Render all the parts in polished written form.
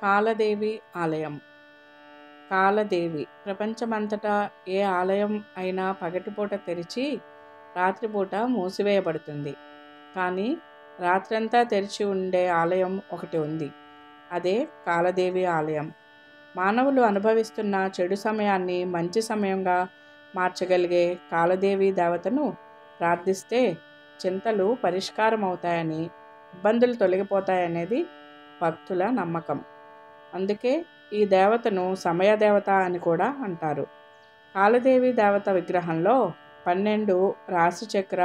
కాలదేవి ఆలయం. కాలదేవి ప్రపంచమంతటా ఏ ఆలయం అయినా పగటిపూట తెరిచి రాత్రిపూట మూసివేయబడుతుంది. కానీ రాత్రంతా తెరిచి ఉండే ఆలయం ఒకటి ఉంది. అదే కాలదేవి ఆలయం. మానవులు అనుభవిస్తున్న చెడు సమయాన్ని మంచి సమయంగా మార్చగలిగే కాలదేవి దేవతను ప్రార్థిస్తే చింతలు పరిష్కారం అవుతాయని, ఇబ్బందులు తొలగిపోతాయనేది భక్తుల నమ్మకం. అందుకే ఈ దేవతను సమయదేవత అని కూడా అంటారు. కాలదేవి దేవత విగ్రహంలో 12 రాశిచక్ర,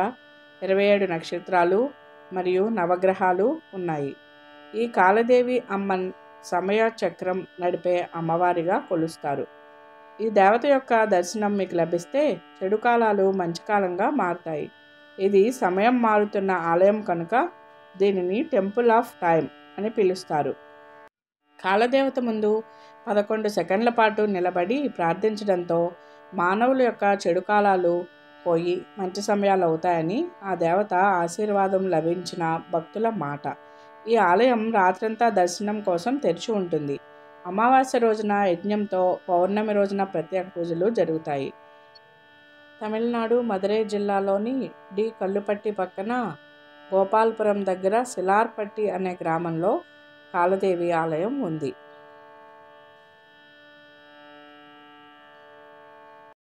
27 నక్షత్రాలు మరియు నవగ్రహాలు ఉన్నాయి. ఈ కాలదేవి అమ్మ సమయ చక్రం నడిపే అమ్మవారిగా కొలుస్తారు. ఈ దేవత యొక్క దర్శనం మీకు లభిస్తే చెడు కాలాలు మంచి కాలంగా మారుతాయి. ఇది సమయం మారుతున్న ఆలయం కనుక దీనిని టెంపుల్ ఆఫ్ టైం అని పిలుస్తారు. కాలదేవత ముందు 11 సెకండ్ల పాటు నిలబడి ప్రార్థించడంతో మానవుల యొక్క చెడు కాలాలు పోయి మంచి సమయాలు అవుతాయని ఆ దేవత ఆశీర్వాదం లభించిన భక్తుల మాట. ఈ ఆలయం రాత్రంతా దర్శనం కోసం తెరిచి ఉంటుంది. అమావాస్య రోజున యజ్ఞంతో, పౌర్ణమి రోజున ప్రత్యేక పూజలు జరుగుతాయి. తమిళనాడు మదురై జిల్లాలోని డి కల్లుపట్టి పక్కన గోపాల్పురం దగ్గర సిలార్పట్టి అనే గ్రామంలో కాలదేవి ఆలయం ఉంది.